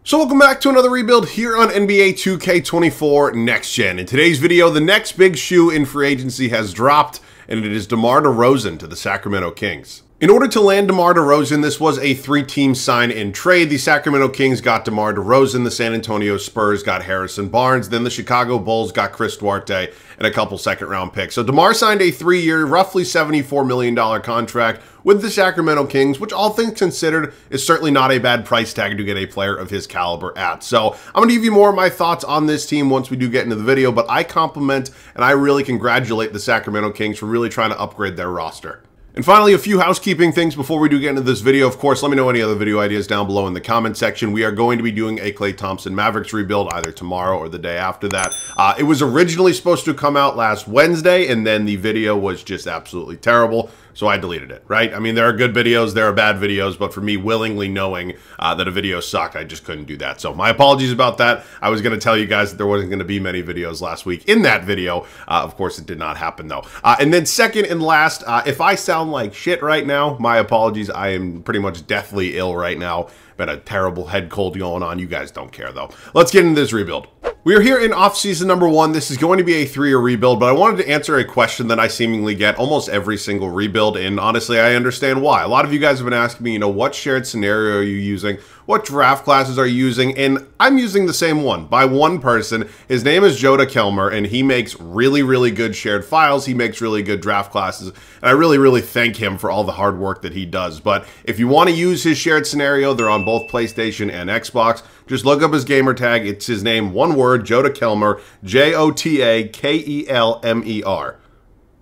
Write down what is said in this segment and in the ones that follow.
So welcome back to another rebuild here on NBA 2K24 Next Gen. In today's video, the next big shoe in free agency has dropped, and it is DeMar DeRozan to the Sacramento Kings. In order to land DeMar DeRozan, this was a three-team sign and trade. The Sacramento Kings got DeMar DeRozan, the San Antonio Spurs got Harrison Barnes, then the Chicago Bulls got Chris Duarte and a couple second-round picks. So DeMar signed a 3-year, roughly $74 million contract with the Sacramento Kings, which all things considered is certainly not a bad price tag to get a player of his caliber at. So I'm going to give you more of my thoughts on this team once we do get into the video, but I compliment and I really congratulate the Sacramento Kings for really trying to upgrade their roster. And finally, a few housekeeping things before we do get into this video. Of course, let me know any other video ideas down below in the comment section. We are going to be doing a Klay Thompson Mavericks rebuild either tomorrow or the day after that. It was originally supposed to come out last Wednesday, and then the video was just absolutely terrible, so I deleted it, right? I mean, there are good videos, there are bad videos, but for me willingly knowing that a video sucked, I just couldn't do that. So my apologies about that. I was going to tell you guys that there wasn't going to be many videos last week in that video. Of course, it did not happen, though. And then second and last, if I sound like shit right now, my apologies. I am pretty much deathly ill right now. Been a terrible head cold going on. You guys don't care, though. Let's get into this rebuild. We are here in off-season number 1. This is going to be a 3-year rebuild, but I wanted to answer a question that I seemingly get almost every single rebuild, and honestly, I understand why. A lot of you guys have been asking me, what shared scenario are you using? What draft classes are you using? And I'm using the same one by one person. His name is Joda Kelmer, and he makes really, really good shared files. He makes really good draft classes, and I really, really thank him for all the hard work that he does. But if you want to use his shared scenario, they're on both PlayStation and Xbox. Just look up his gamer tag. It's his name, one word, Joda Kelmer, Jotakelmer.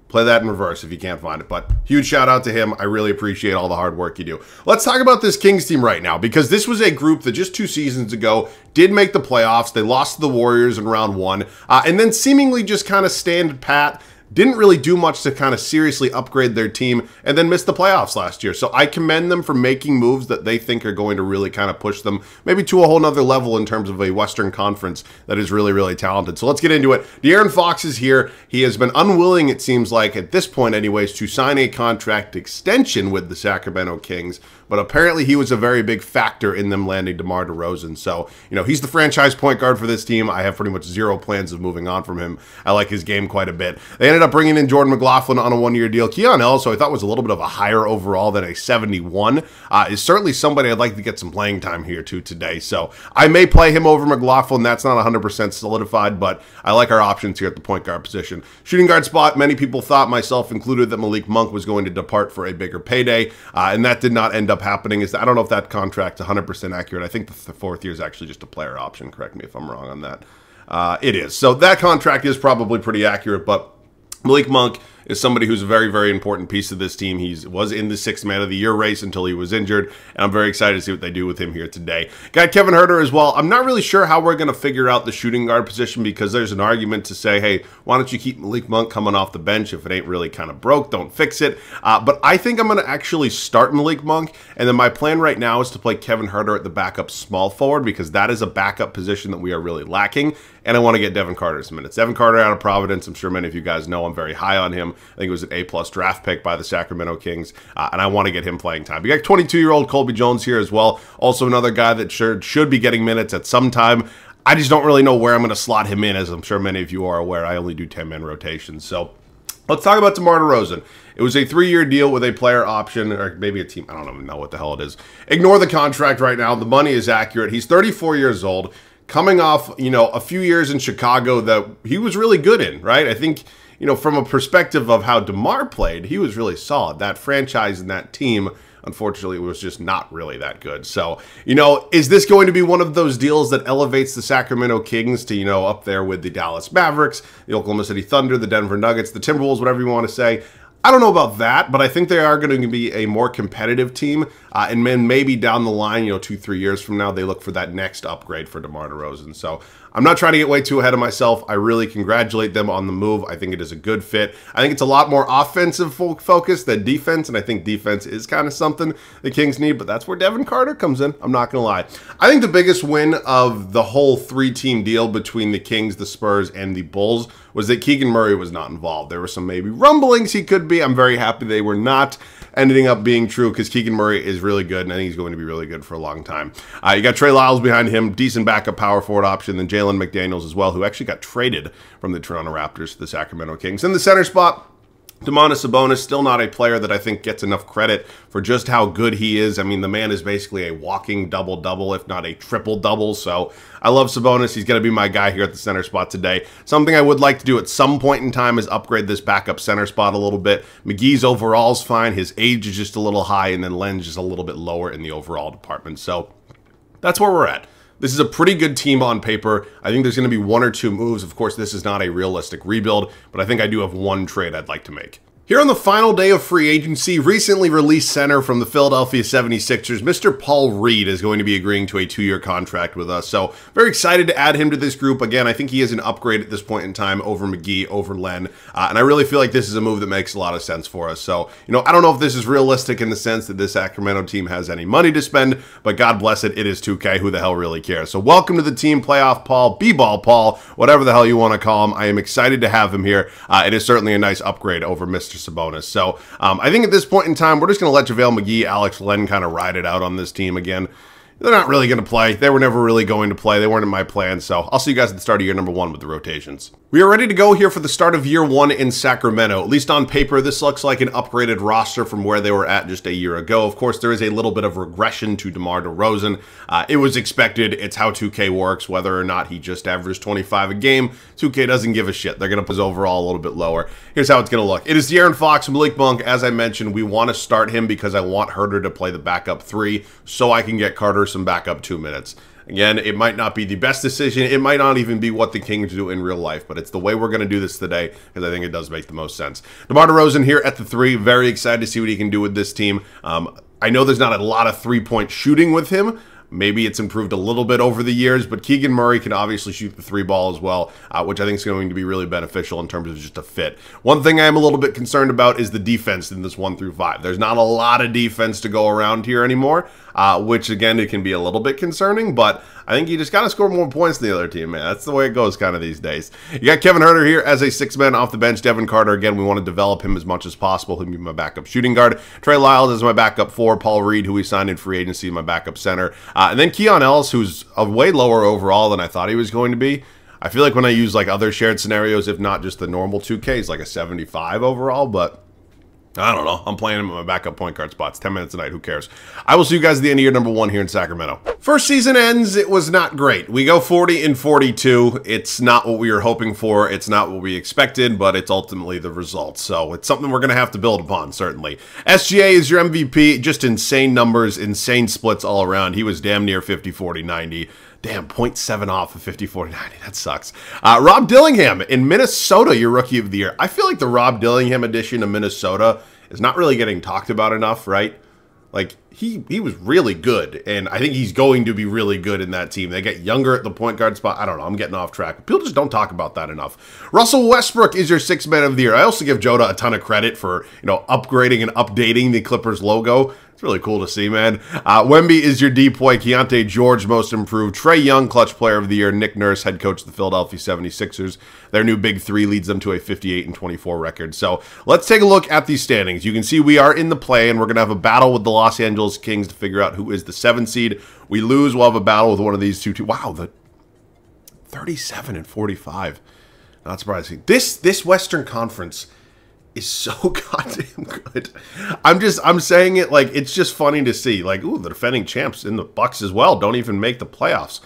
Play that in reverse if you can't find it, but huge shout out to him. I really appreciate all the hard work you do. Let's talk about this Kings team right now, because this was a group that just 2 seasons ago did make the playoffs. They lost to the Warriors in round 1, and then seemingly just kind of stand pat. Didn't really do much to kind of seriously upgrade their team, and then missed the playoffs last year. So I commend them for making moves that they think are going to really kind of push them maybe to a whole nother level in terms of a Western Conference that is really, really talented. So let's get into it. De'Aaron Fox is here. He has been unwilling, it seems like, at this point anyways, to sign a contract extension with the Sacramento Kings, but apparently he was a very big factor in them landing DeMar DeRozan. So, he's the franchise point guard for this team. I have pretty much zero plans of moving on from him. I like his game quite a bit. They ended up bringing in Jordan McLaughlin on a 1-year deal. Keon Ellis, so I thought was a little bit of a higher overall than a 71, is certainly somebody I'd like to get some playing time here too today. So I may play him over McLaughlin. That's not 100% solidified, but I like our options here at the point guard position. Shooting guard spot, many people thought, myself included, that Malik Monk was going to depart for a bigger payday, and that did not end up happening. I don't know if that contract's 100% accurate. I think the 4th year is actually just a player option. Correct me if I'm wrong on that. It is. So that contract is probably pretty accurate, but Malik Monk is somebody who's a very, very important piece of this team. He was in the 6th Man of the Year race until he was injured, and I'm very excited to see what they do with him here today. Got Kevin Huerter as well. I'm not really sure how we're going to figure out the shooting guard position, because there's an argument to say, hey, why don't you keep Malik Monk coming off the bench? If it ain't really kind of broke, don't fix it. But I think I'm going to actually start Malik Monk, and then my plan right now is to play Kevin Huerter at the backup small forward, because that is a backup position that we are really lacking, and I want to get Devin Carter some minutes. Devin Carter out of Providence, I'm sure many of you guys know I'm very high on him. I think it was an A+ draft pick by the Sacramento Kings, and I want to get him playing time. We got 22-year-old Colby Jones here as well, also another guy that should be getting minutes at some time. I just don't really know where I'm going to slot him in, as I'm sure many of you are aware. I only do 10-man rotations. So let's talk about DeMar DeRozan. It was a 3-year deal with a player option, or maybe a team. I don't even know what the hell it is. Ignore the contract right now. The money is accurate. He's 34 years old, coming off, a few years in Chicago that he was really good in, right? I think, from a perspective of how DeMar played, he was really solid. That franchise and that team, unfortunately, was just not really that good. So, is this going to be one of those deals that elevates the Sacramento Kings to, up there with the Dallas Mavericks, the Oklahoma City Thunder, the Denver Nuggets, the Timberwolves, whatever you want to say? I don't know about that, but I think they are going to be a more competitive team, and then maybe down the line, 2-3 years from now, they look for that next upgrade for DeMar DeRozan. So I'm not trying to get way too ahead of myself. I really congratulate them on the move. I think it is a good fit. I think it's a lot more offensive focus than defense, and I think defense is kind of something the Kings need, but that's where Devin Carter comes in. I'm not going to lie. I think the biggest win of the whole 3-team deal between the Kings, the Spurs, and the Bulls was that Keegan Murray was not involved. There were some maybe rumblings he could be. I'm very happy they were not. ending up being true because Keegan Murray is really good, and I think he's going to be really good for a long time. You got Trey Lyles behind him, decent backup power forward option, then Jalen McDaniels as well, who actually got traded from the Toronto Raptors to the Sacramento Kings. In the center spot, Domantas Sabonis, still not a player that I think gets enough credit for just how good he is. I mean, the man is basically a walking double-double, if not a triple-double. So I love Sabonis. He's going to be my guy here at the center spot today. Something I would like to do at some point in time is upgrade this backup center spot a little bit. McGee's overall is fine. His age is just a little high, and then Len's just a little bit lower in the overall department. So that's where we're at. This is a pretty good team on paper. I think there's going to be one or two moves. Of course, this is not a realistic rebuild, but I think I do have one trade I'd like to make. Here on the final day of free agency, recently released center from the Philadelphia 76ers, Mr. Paul Reed is going to be agreeing to a 2-year contract with us. So very excited to add him to this group. Again, I think he is an upgrade at this point in time over McGee, over Len. And I really feel like this is a move that makes a lot of sense for us. So, I don't know if this is realistic in the sense that this Sacramento team has any money to spend, but God bless it, it is 2K. Who the hell really cares? So welcome to the team, Playoff Paul, B-Ball Paul, whatever the hell you want to call him. I am excited to have him here. It is certainly a nice upgrade over Mr. Sabonis. So I think at this point in time, we're just going to let JaVale McGee, Alex Len kind of ride it out on this team again. They're not really going to play. They were never really going to play. They weren't in my plan. So I'll see you guys at the start of year number 1 with the rotations. We are ready to go here for the start of year 1 in Sacramento. At least on paper, this looks like an upgraded roster from where they were at just a year ago. Of course, there is a little bit of regression to DeMar DeRozan. It was expected. It's how 2K works. Whether or not he just averaged 25 a game, 2K doesn't give a shit. They're going to put his overall a little bit lower. Here's how it's going to look. It is De'Aaron Fox, Malik Monk. As I mentioned, we want to start him because I want Herter to play the backup 3 so I can get Carter some backup 2 minutes. Again, it might not be the best decision. It might not even be what the Kings do in real life, but it's the way we're going to do this today because I think it does make the most sense. DeMar DeRozan here at the 3. Very excited to see what he can do with this team. I know there's not a lot of three-point shooting with him. Maybe it's improved a little bit over the years, but Keegan Murray can obviously shoot the 3 ball as well, which I think is going to be really beneficial in terms of just a fit. One thing I am a little bit concerned about is the defense in this 1 through 5. There's not a lot of defense to go around here anymore, which again, it can be a little bit concerning, but I think you just got to score more points than the other team, man. That's the way it goes kind of these days. You got Kevin Herter here as a 6-man off the bench. Devin Carter, again, we want to develop him as much as possible. He'll be my backup shooting guard. Trey Lyles is my backup 4. Paul Reed, who we signed in free agency, my backup center. And then Keon Ellis, who's a way lower overall than I thought he was going to be. I feel like when I use like other shared scenarios, if not just the normal 2K, he's like a 75 overall, but I don't know. I'm playing him at my backup point guard spots. 10 minutes a night. Who cares? I will see you guys at the end of year number 1 here in Sacramento. First season ends. It was not great. We go 40-42. It's not what we were hoping for. It's not what we expected, but it's ultimately the result. So it's something we're going to have to build upon, certainly. SGA is your MVP. Just insane numbers, insane splits all around. He was damn near 50-40-90. Damn, 0.7 off of 50-40-90. That sucks. Rob Dillingham in Minnesota, your Rookie of the Year. I feel like the Rob Dillingham addition to Minnesota is not really getting talked about enough, right? Like, he was really good, and I think he's going to be really good in that team. They get younger at the point guard spot. I don't know. I'm getting off track. People just don't talk about that enough. Russell Westbrook is your 6th man of the year. I also give Joda a ton of credit for, upgrading and updating the Clippers logo. It's really cool to see, man. Wemby is your D-Boy. Keontae George, most improved. Trae Young, clutch player of the year. Nick Nurse, head coach of the Philadelphia 76ers. Their new big 3 leads them to a 58-24 record. So let's take a look at these standings. You can see we are in the play, and we're going to have a battle with the Los Angeles Kings to figure out who is the 7th seed. We lose, we'll have a battle with one of these two. Wow, the 37-45. Not surprising. This Western Conference is so goddamn good. I'm saying it like it's just funny to see. Like, ooh, the defending champs in the Bucks as well don't even make the playoffs.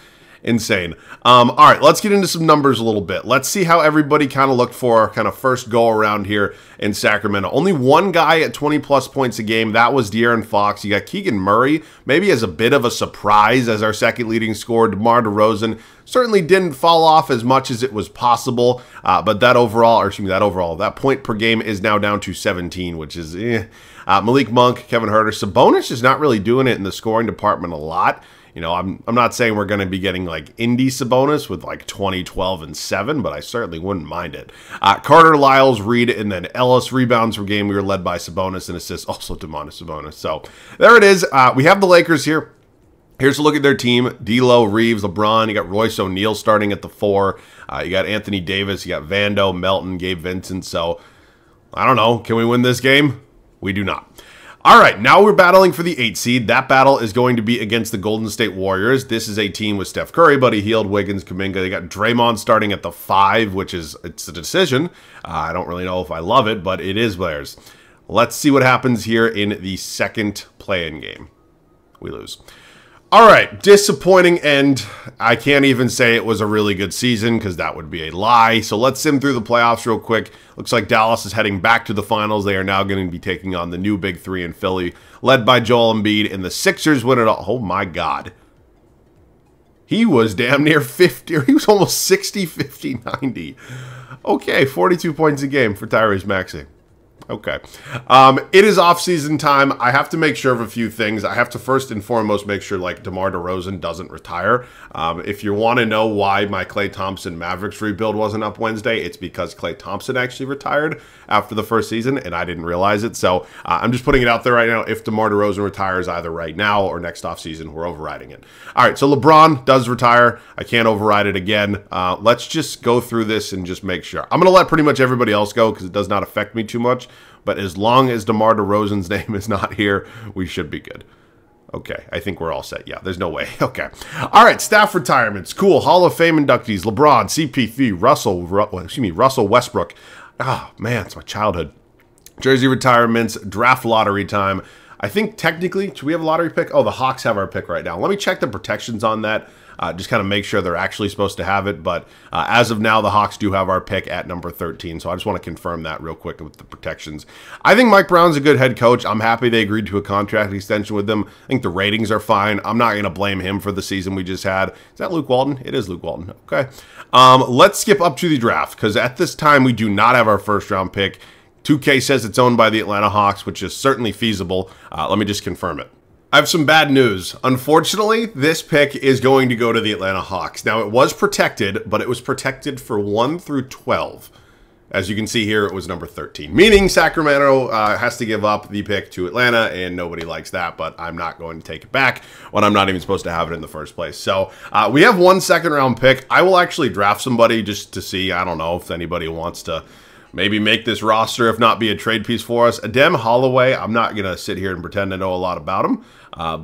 Insane. All right, let's get into some numbers a little bit. Let's see how everybody kind of looked for kind of first go around here in Sacramento. Only one guy at 20-plus points a game. That was De'Aaron Fox. You got Keegan Murray, maybe as a bit of a surprise as our second leading scorer. DeMar DeRozan certainly didn't fall off as much as it was possible, but that point per game is now down to 17, which is Malik Monk, Kevin Herter. Sabonis is not really doing it in the scoring department a lot. I'm not saying we're going to be getting like Indy Sabonis with like 20, 12, and 7, but I certainly wouldn't mind it. Carter, Lyles, Reed, and then Ellis. Rebounds per game, we were led by Sabonis, and assists also Domantas Sabonis. So there it is. We have the Lakers here. Here's a look at their team. D'Lo, Reeves, LeBron. You got Royce O'Neal starting at the 4. You got Anthony Davis. You got Vando, Melton, Gabe Vincent. So I don't know. Can we win this game? We do not. All right, now we're battling for the 8 seed. That battle is going to be against the Golden State Warriors. This is a team with Steph Curry, Buddy Hield, Wiggins, Kuminga. They got Draymond starting at the 5, which is it's a decision. I don't really know if I love it, but it is theirs. Let's see what happens here in the second play-in game. We lose. All right, disappointing end. I can't even say it was a really good season because that would be a lie. So let's sim through the playoffs real quick. Looks like Dallas is heading back to the finals. They are now going to be taking on the new Big Three in Philly, led by Joel Embiid, and the Sixers win it all. Oh my God. He was damn near 50, or he was almost 60, 50, 90. Okay, 42 points a game for Tyrese Maxey. Okay. It is off-season time. I have to make sure of a few things. I have to first and foremost make sure, like, DeMar DeRozan doesn't retire. If you want to know why my Klay Thompson Mavericks rebuild wasn't up Wednesday, it's because Klay Thompson actually retired after the first season, and I didn't realize it. So I'm just putting it out there right now. If DeMar DeRozan retires either right now or next offseason, we're overriding it. All right, so LeBron does retire. I can't override it again. Let's just go through this and just make sure. I'm going to let pretty much everybody else go because it does not affect me too much. But as long as DeMar DeRozan's name is not here, we should be good. Okay, I think we're all set. Yeah, there's no way. Okay. All right, staff retirements. Cool. Hall of Fame inductees. LeBron, CP3, Russell Westbrook. Oh, man, it's my childhood. Jersey retirements, draft lottery time. I think technically, should we have a lottery pick? Oh, the Hawks have our pick right now. Let me check the protections on that. Just kind of make sure they're actually supposed to have it. But as of now, the Hawks do have our pick at number 13. So I just want to confirm that real quick with the protections. I think Mike Brown's a good head coach. I'm happy they agreed to a contract extension with them. I think the ratings are fine. I'm not going to blame him for the season we just had. Is that Luke Walton? It is Luke Walton. Okay. Let's skip up to the draft because at this time, we do not have our first round pick. 2K says it's owned by the Atlanta Hawks, which is certainly feasible. Let me just confirm it. I have some bad news. Unfortunately, this pick is going to go to the Atlanta Hawks. Now, it was protected, but it was protected for 1 through 12. As you can see here, it was number 13, meaning Sacramento has to give up the pick to Atlanta, and nobody likes that, but I'm not going to take it back when I'm not even supposed to have it in the first place. So we have 1 second-round pick. I will actually draft somebody just to see, I don't know, if anybody wants to maybe make this roster, if not be a trade piece for us. Adem Holloway, I'm not going to sit here and pretend to know a lot about him,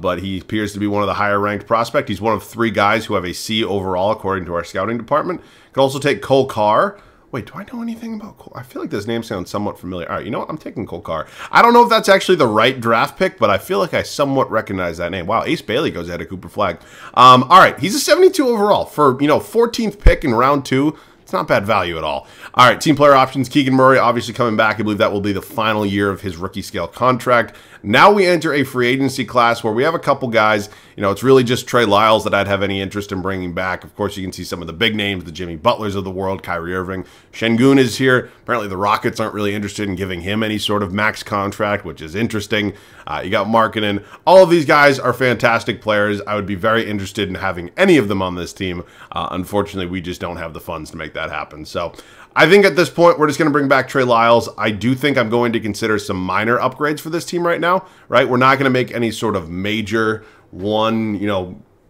but he appears to be one of the higher-ranked prospects. He's one of 3 guys who have a C overall, according to our scouting department. Could also take Cole Carr. Wait, do I know anything about Cole? I feel like this name sounds somewhat familiar. All right, you know what? I'm taking Cole Carr. I don't know if that's actually the right draft pick, but I feel like I somewhat recognize that name. Wow, Ace Bailey goes ahead of Cooper Flagg. All right, he's a 72 overall for, 14th pick in round 2. Not bad value at all. All right, team player options. Keegan Murray obviously coming back. I believe that will be the final year of his rookie scale contract. Now we enter a free agency class where we have a couple guys. It's really just Trey Lyles that I'd have any interest in bringing back. Of course, you can see some of the big names, the Jimmy Butlers of the world, Kyrie Irving. Şengün is here. Apparently, the Rockets aren't really interested in giving him any sort of max contract, which is interesting. You got Markkanen. All of these guys are fantastic players. I would be very interested in having any of them on this team. Unfortunately, we just don't have the funds to make that happen. So I think at this point, we're just going to bring back Trey Lyles. I do think I'm going to consider some minor upgrades for this team right now, right? We're not going to make any sort of major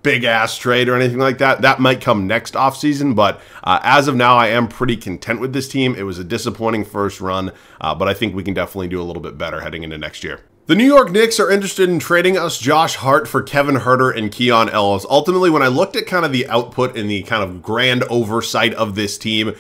big-ass trade or anything like that. That might come next offseason, but as of now, I am pretty content with this team. It was a disappointing first run, but I think we can definitely do a little bit better heading into next year. The New York Knicks are interested in trading us Josh Hart for Kevin Huerter and Keon Ellis. Ultimately, when I looked at kind of the output and the kind of grand oversight of this team,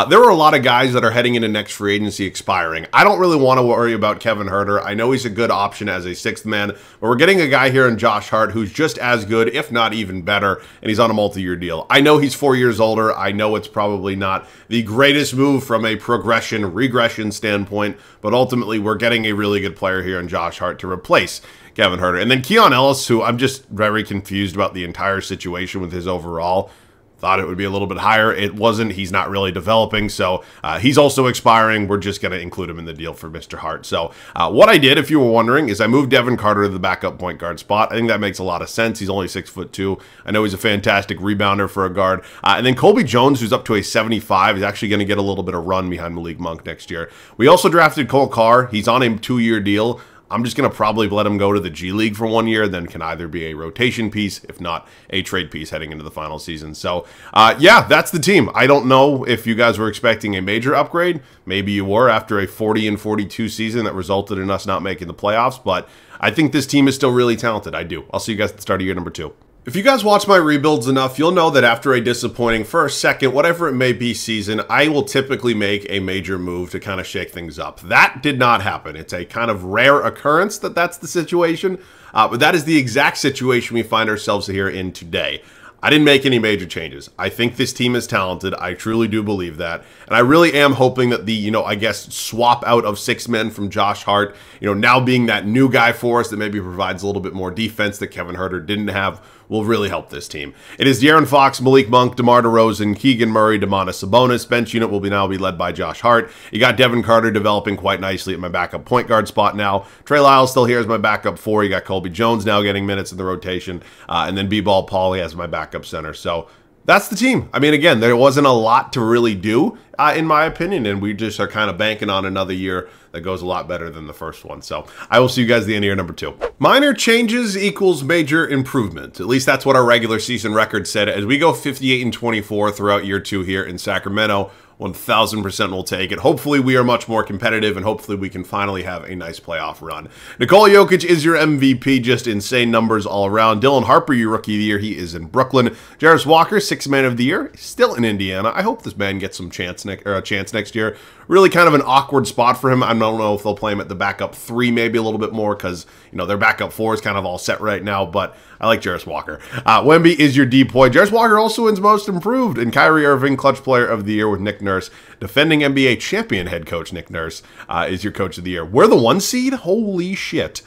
there were a lot of guys that are heading into next free agency expiring. I don't really want to worry about Kevin Huerter. I know he's a good option as a 6th man, but we're getting a guy here in Josh Hart who's just as good, if not even better, and he's on a multi-year deal. I know he's 4 years older. I know it's probably not the greatest move from a regression standpoint, but ultimately we're getting a really good player here in Josh Hart to replace Kevin Huerter. And then Keon Ellis, who I'm just very confused about the entire situation with his overall. Thought it would be a little bit higher. It wasn't. He's not really developing, so he's also expiring. We're just going to include him in the deal for Mr. Hart. So what I did, if you were wondering, is I moved Devin Carter to the backup point guard spot. I think that makes a lot of sense. He's only 6'2". I know he's a fantastic rebounder for a guard. And then Colby Jones, who's up to a 75, is actually going to get a little bit of run behind Malik Monk next year. We also drafted Cole Carr. He's on a 2-year deal. I'm just going to probably let him go to the G League for 1 year, then can either be a rotation piece, if not a trade piece heading into the final season. So, yeah, that's the team. I don't know if you guys were expecting a major upgrade. Maybe you were after a 40-42 season that resulted in us not making the playoffs, but I think this team is still really talented. I do. I'll see you guys at the start of year number 2. If you guys watch my rebuilds enough, you'll know that after a disappointing first, second, whatever it may be season, I will typically make a major move to kind of shake things up. That did not happen. It's a kind of rare occurrence that that's the situation, but that is the exact situation we find ourselves here in today. I didn't make any major changes. I think this team is talented. I truly do believe that. And I really am hoping that the, I guess, swap out of 6 men from Josh Hart, now being that new guy for us that maybe provides a little bit more defense that Kevin Huerter didn't have, will really help this team. It is De'Aaron Fox, Malik Monk, DeMar DeRozan, Keegan Murray, Domantas Sabonis. Bench unit will now be led by Josh Hart. You got Devin Carter developing quite nicely at my backup point guard spot now. Trey Lyles still here as my backup 4. You got Colby Jones now getting minutes in the rotation. And then B-Ball Pauly as my backup center. So that's the team. I mean, again, there wasn't a lot to really do, in my opinion, and we just are kind of banking on another year that goes a lot better than the first one. So I will see you guys at the end of year number 2. Minor changes equals major improvement. At least that's what our regular season record said. As we go 58-24 throughout year 2 here in Sacramento, 1000% will take it. Hopefully we are much more competitive, and hopefully we can finally have a nice playoff run. Nikola Jokic is your MVP, just insane numbers all around. Dylan Harper, your Rookie of the Year, he is in Brooklyn. Jarris Walker, 6th Man of the Year, still in Indiana. I hope this man gets some chance next year. Really kind of an awkward spot for him. I don't know if they'll play him at the backup 3, maybe a little bit more, because their backup 4 is kind of all set right now, but I like Jarris Walker. Wemby is your D-Boy. Jarris Walker also wins Most Improved, and Kyrie Irving, Clutch Player of the Year with Nick Nurse. Defending NBA champion head coach Nick Nurse is your Coach of the Year. We're the 1 seed? Holy shit.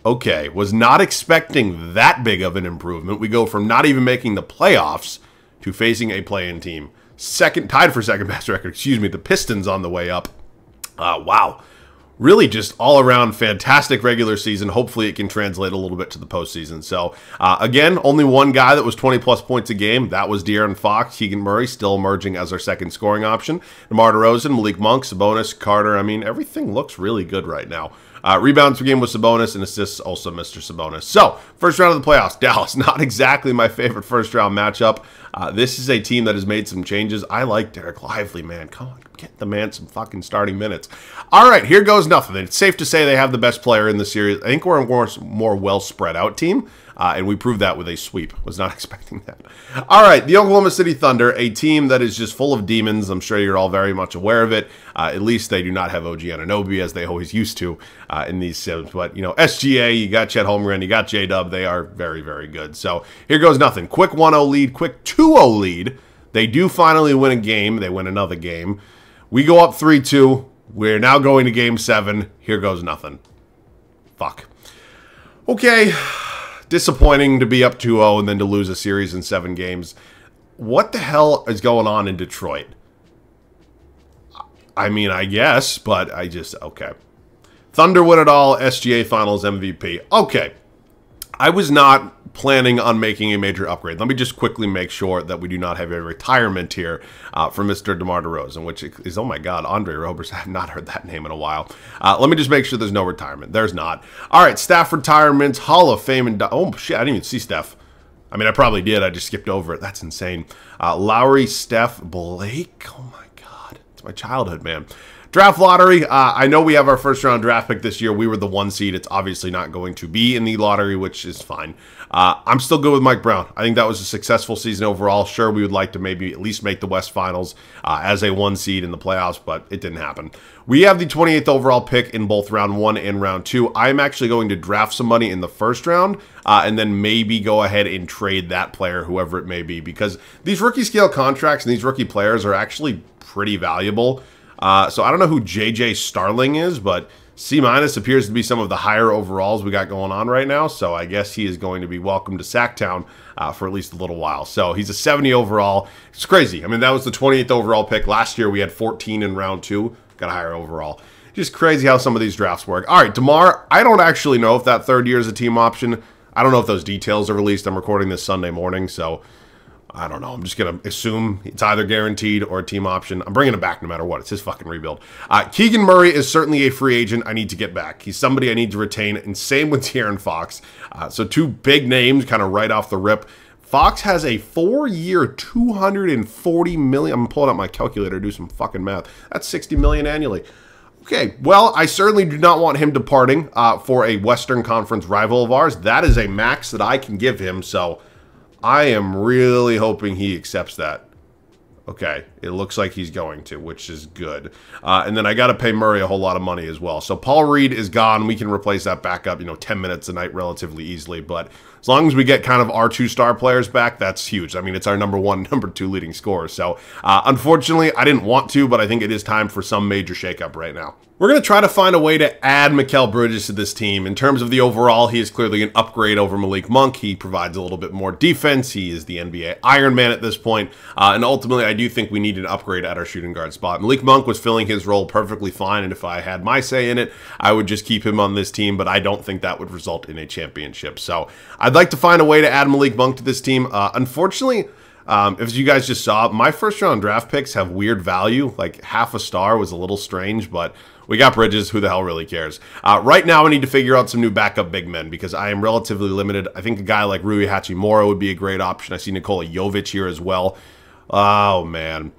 Okay, was not expecting that big of an improvement. We go from not even making the playoffs to facing a play-in team. Tied for second best record, the Pistons on the way up. Wow. Really just all around fantastic regular season. Hopefully it can translate a little bit to the postseason. So, again, only one guy that was 20-plus points a game. That was De'Aaron Fox. Keegan Murray still emerging as our second scoring option. DeMar DeRozan, Malik Monk, Sabonis, Carter. I mean, everything looks really good right now. Rebounds per game was Sabonis, and assists also Mr. Sabonis. So, first round of the playoffs, Dallas. Not exactly my favorite first round matchup. This is a team that has made some changes. I like Derek Lively, man. Come on, get the man some fucking starting minutes. All right, here goes nothing. It's safe to say they have the best player in the series. I think we're a more well spread out team. And we proved that with a sweep. Was not expecting that. All right, the Oklahoma City Thunder, a team that is just full of demons. I'm sure you're all very much aware of it. At least they do not have OG Anunoby, as they always used to in these sims. But, SGA, you got Chet Holmgren, you got J-Dub. They are very, very good. So here goes nothing. Quick 1-0 lead, quick 2-0 lead. They do finally win a game. They win another game. We go up 3-2. We're now going to game 7. Here goes nothing. Fuck. Okay. Disappointing to be up 2-0 and then to lose a series in 7 games. What the hell is going on in Detroit? I mean, I guess, but okay. Thunder win it all, SGA Finals MVP. Okay. I was not planning on making a major upgrade. Let me just quickly make sure that we do not have a retirement here for Mr. DeMar DeRozan, which is, oh my God, Andre Roberts. I have not heard that name in a while. Let me just make sure there's no retirement. There's not. All right, staff retirements, Hall of Fame, and oh shit, I didn't even see Steph. I mean, I probably did. I just skipped over it. That's insane. Lowry, Steph, Blake. Oh my God, it's my childhood, man. Draft lottery, I know we have our first round draft pick this year. We were the 1 seed. It's obviously not going to be in the lottery, which is fine. I'm still good with Mike Brown. I think that was a successful season overall. Sure, we would like to maybe at least make the West Finals as a 1 seed in the playoffs, but it didn't happen. We have the 28th overall pick in both round 1 and round 2. I'm actually going to draft somebody in the first round and then maybe go ahead and trade that player, whoever it may be, because these rookie scale contracts and these rookie players are actually pretty valuable. So I don't know who JJ Starling is, but C- appears to be some of the higher overalls we got going on right now. So I guess he is going to be welcome to Sacktown for at least a little while. So he's a 70 overall. It's crazy. I mean, that was the 28th overall pick. Last year we had 14 in round 2. Got a higher overall. Just crazy how some of these drafts work. All right, DeMar, I don't actually know if that 3rd year is a team option. I don't know if those details are released. I'm recording this Sunday morning, so I don't know. I'm just going to assume it's either guaranteed or a team option. I'm bringing him back no matter what. It's his fucking rebuild. Keegan Murray is certainly a free agent I need to get back. He's somebody I need to retain, and same with De'Aaron Fox. So two big names kind of right off the rip. Fox has a 4-year, $240 million. I'm pulling out my calculator to do some fucking math. That's $60 million annually. Okay, well, I certainly do not want him departing for a Western Conference rival of ours. That is a max that I can give him, so I am really hoping he accepts that. Okay, it looks like he's going to, which is good. And then I got to pay Murray a whole lot of money as well. So Paul Reed is gone. We can replace that backup, 10 minutes a night relatively easily. But as long as we get kind of our 2-star players back, that's huge. I mean, it's our number 1, number 2 leading scorers. So unfortunately, I didn't want to, but I think it is time for some major shakeup right now. We're going to try to find a way to add Mikal Bridges to this team. In terms of the overall, he is clearly an upgrade over Malik Monk. He provides a little bit more defense. He is the NBA Iron Man at this point. And ultimately, I do think we need an upgrade at our shooting guard spot. Malik Monk was filling his role perfectly fine, and if I had my say in it, I would just keep him on this team, but I don't think that would result in a championship. So I'd like to find a way to add Malik Monk to this team. Unfortunately, as you guys just saw, my first-round draft picks have weird value. Like, half a star was a little strange, but we got Bridges. Who the hell really cares? Right now, I need to figure out some new backup big men because I am relatively limited. I think a guy like Rui Hachimura would be a great option. I see Nikola Jovic here as well. Oh, man.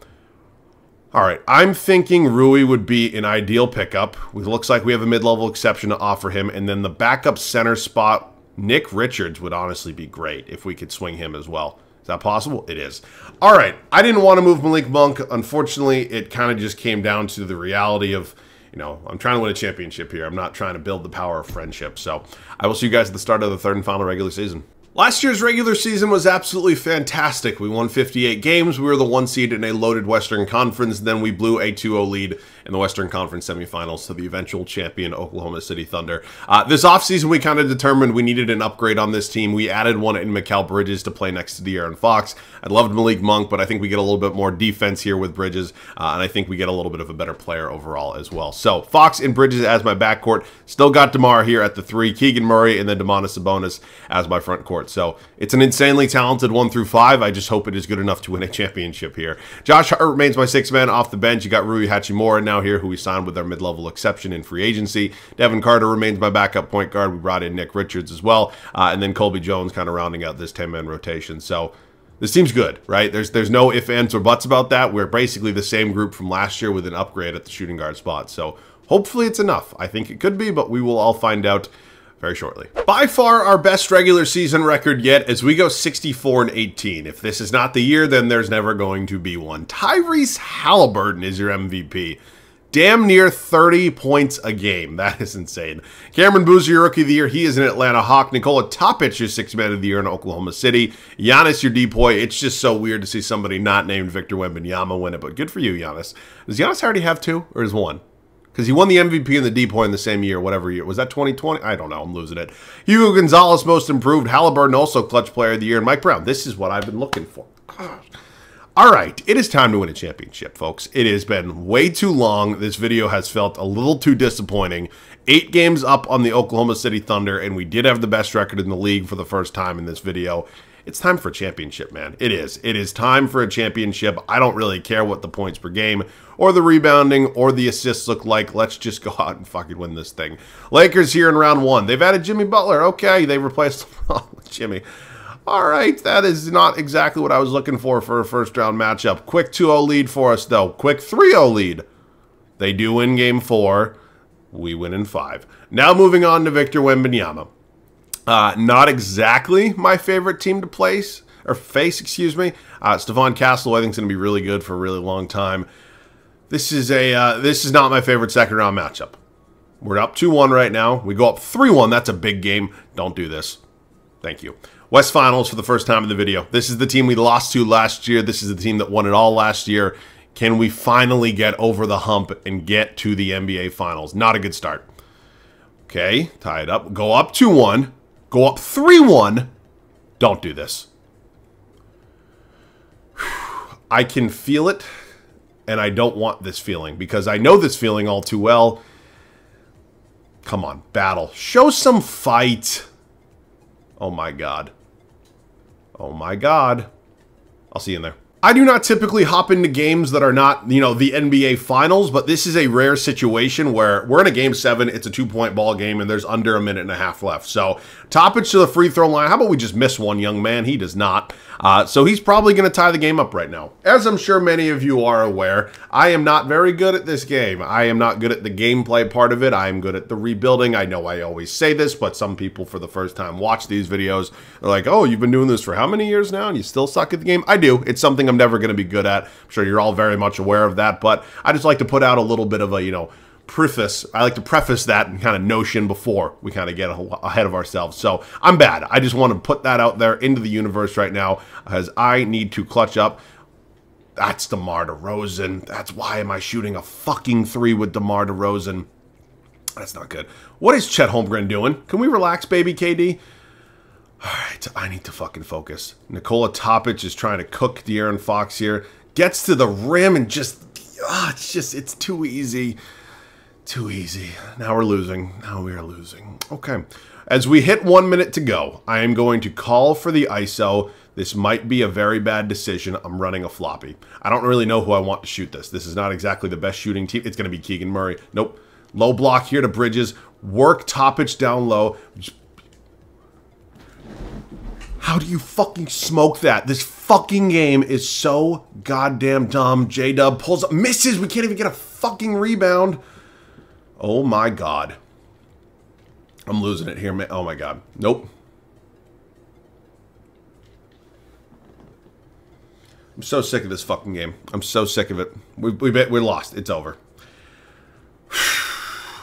All right, I'm thinking Rui would be an ideal pickup. It looks like we have a mid-level exception to offer him. And then the backup center spot, Nick Richards would honestly be great if we could swing him as well. Is that possible? It is. All right, I didn't want to move Malik Monk. Unfortunately, it kind of just came down to the reality of, I'm trying to win a championship here. I'm not trying to build the power of friendship. So I will see you guys at the start of the 3rd and final regular season. Last year's regular season was absolutely fantastic. We won 58 games. We were the 1 seed in a loaded Western Conference. Then we blew a 2-0 lead in the Western Conference semifinals to the eventual champion Oklahoma City Thunder. This offseason, we kind of determined we needed an upgrade on this team. We added one in Mikal Bridges to play next to De'Aaron Fox. I loved Malik Monk, but I think we get a little bit more defense here with Bridges, and I think we get a little bit of a better player overall as well. So Fox and Bridges as my backcourt. Still got DeMar here at the 3, Keegan Murray, and then Domantas Sabonis as my front court. So it's an insanely talented 1 through 5. I just hope it is good enough to win a championship here. Josh Hart remains my 6th man off the bench. You got Rui Hachimura now here, who we signed with our mid-level exception in free agency. Devin Carter remains my backup point guard. We brought in Nick Richards as well. And then Colby Jones kind of rounding out this 10-man rotation. So this team's good, right? There's no ifs, ands, or buts about that. We're basically the same group from last year with an upgrade at the shooting guard spot. So hopefully it's enough. I think it could be, but we will all find out very shortly. By far our best regular season record yet as we go 64-18. If this is not the year, then there's never going to be one. Tyrese Halliburton is your MVP. Damn near 30 points a game. That is insane. Cameron Boozer, your Rookie of the Year. He is an Atlanta Hawk. Nikola Topic, your 6th man of the year in Oklahoma City. Giannis, your D-Boy. It's just so weird to see somebody not named Victor Wembanyama win it, but good for you, Giannis. Does Giannis already have 2 or is 1? Because he won the MVP and the D-Boy in the same year, whatever year. Was that 2020? I don't know. I'm losing it. Hugo Gonzalez, most improved. Halliburton, also clutch player of the year. And Mike Brown. This is what I've been looking for. Gosh. All right, it is time to win a championship, folks. It has been way too long. This video has felt a little too disappointing. 8 games up on the Oklahoma City Thunder, and we did have the best record in the league for the first time in this video. It's time for a championship, man. It is. It is time for a championship. I don't really care what the points per game or the rebounding or the assists look like. Let's just go out and fucking win this thing. Lakers here in round 1. They've added Jimmy Butler. Okay, they replaced Jimmy. All right, that is not exactly what I was looking for a first-round matchup. Quick 2-0 lead for us, though. Quick 3-0 lead. They do win game 4. We win in 5. Now moving on to Victor Wembanyama. Not exactly my favorite team to face, excuse me. Stephon Castle, I think, is going to be really good for a really long time. This is not my favorite second-round matchup. We're up 2-1 right now. We go up 3-1. That's a big game. Don't do this. Thank you. West Finals for the first time in the video. This is the team we lost to last year. This is the team that won it all last year. Can we finally get over the hump and get to the NBA Finals? Not a good start. Okay, tie it up. Go up 2-1. Go up 3-1. Don't do this. I can feel it, and I don't want this feeling because I know this feeling all too well. Come on, battle. Show some fight. Oh, my God. Oh, my God. I'll see you in there. I do not typically hop into games that are not, you know, the NBA Finals, but this is a rare situation where we're in a Game 7, it's a 2-point ball game, and there's under a minute and a half left. So, Topic to the free throw line. How about we just miss one, young man? He does not. So he's probably going to tie the game up right now. As I'm sure many of you are aware, I am not very good at this game. I am not good at the gameplay part of it. I am good at the rebuilding. I know I always say this, but some people for the first time watch these videos. They're like, oh, you've been doing this for how many years now and you still suck at the game? I do. It's something I'm never going to be good at. I'm sure you're all very much aware of that, but I just like to put out a little bit of a, you know, preface. I like to preface that kind of notion before we kind of get ahead of ourselves. So I'm bad. I just want to put that out there into the universe right now as I need to clutch up. That's DeMar DeRozan. That's why am I shooting a fucking 3 with DeMar DeRozan? That's not good. What is Chet Holmgren doing? Can we relax, baby KD? All right, I need to fucking focus. Nikola Topic is trying to cook De'Aaron Fox here. Gets to the rim and just, it's too easy. Too easy. Now we're losing. Now we are losing. Okay. As we hit 1 minute to go, I am going to call for the ISO. This might be a very bad decision. I'm running a floppy. I don't really know who I want to shoot this. This is not exactly the best shooting team. It's going to be Keegan Murray. Nope. Low block here to Bridges. Work Topic down low. How do you fucking smoke that? This fucking game is so goddamn dumb. J-Dub pulls up. Misses. We can't even get a fucking rebound. Oh my god. I'm losing it here, man. Oh my god. Nope. I'm so sick of this fucking game. I'm so sick of it. We lost. It's over.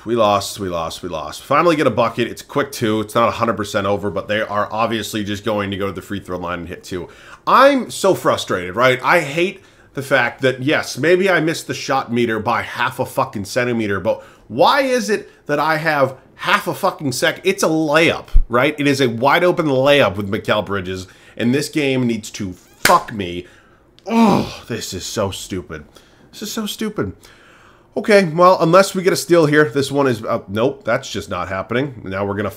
We lost. Finally get a bucket. It's a quick 2. It's not 100% over, but they are obviously just going to go to the free throw line and hit 2. I'm so frustrated, right? I hate the fact that, yes, maybe I missed the shot meter by half a fucking centimeter, but why is it that I have half a fucking second? It's a layup, right? It is a wide open layup with Mikal Bridges, and this game needs to fuck me. Oh, this is so stupid. This is so stupid. Okay, well, unless we get a steal here, this one is... nope, that's just not happening. Now we're going to...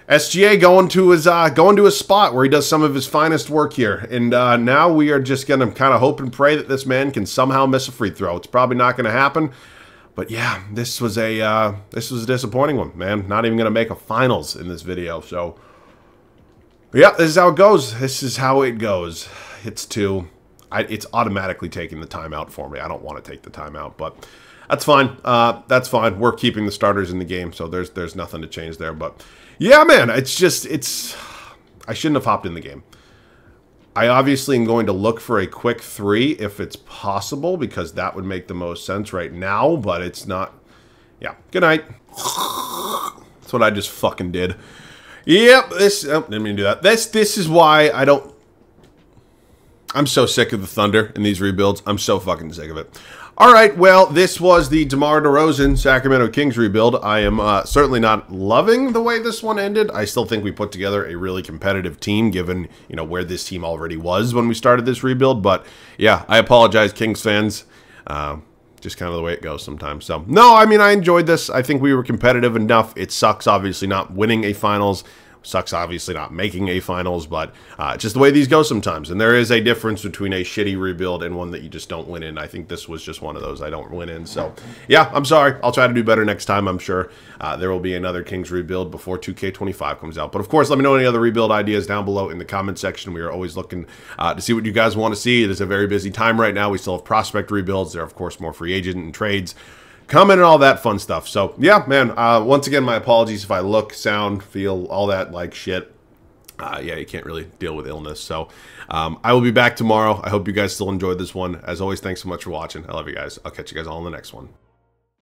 SGA going to his spot where he does some of his finest work here. And now we are just going to kind of hope and pray that this man can somehow miss a free throw. It's probably not going to happen. But yeah, this was a disappointing one, man. Not even going to make a finals in this video. So, yeah, this is how it goes. This is how it goes. It's 2. It's automatically taking the timeout for me. I don't want to take the timeout, but that's fine. That's fine. We're keeping the starters in the game, so there's nothing to change there. But yeah, man, I shouldn't have hopped in the game. I obviously am going to look for a quick 3 if it's possible, because that would make the most sense right now, but it's not. Yeah, good night. That's what I just fucking did. Yep, didn't mean to do that. This is why I don't. I'm so sick of the Thunder in these rebuilds. I'm so fucking sick of it. All right, well, this was the DeMar DeRozan Sacramento Kings rebuild. I am certainly not loving the way this one ended. I still think we put together a really competitive team, given, you know, where this team already was when we started this rebuild. But yeah, I apologize, Kings fans. Just kind of the way it goes sometimes. So no, I mean, I enjoyed this. I think we were competitive enough. It sucks, obviously, not winning a finals. Sucks, obviously, not making a finals, but just the way these go sometimes. And there is a difference between a shitty rebuild and one that you just don't win in. I think this was just one of those I don't win in. So, yeah, I'm sorry. I'll try to do better next time, I'm sure. There will be another Kings rebuild before 2K25 comes out. But, of course, let me know any other rebuild ideas down below in the comment section. We are always looking to see what you guys want to see. It is a very busy time right now. We still have prospect rebuilds. There are, of course, more free agent and trades coming and all that fun stuff. So, yeah, man, once again, my apologies if I look, sound, feel, all that like shit. Yeah, you can't really deal with illness. So, I will be back tomorrow. I hope you guys still enjoyed this one. As always, thanks so much for watching. I love you guys. I'll catch you guys all in the next one.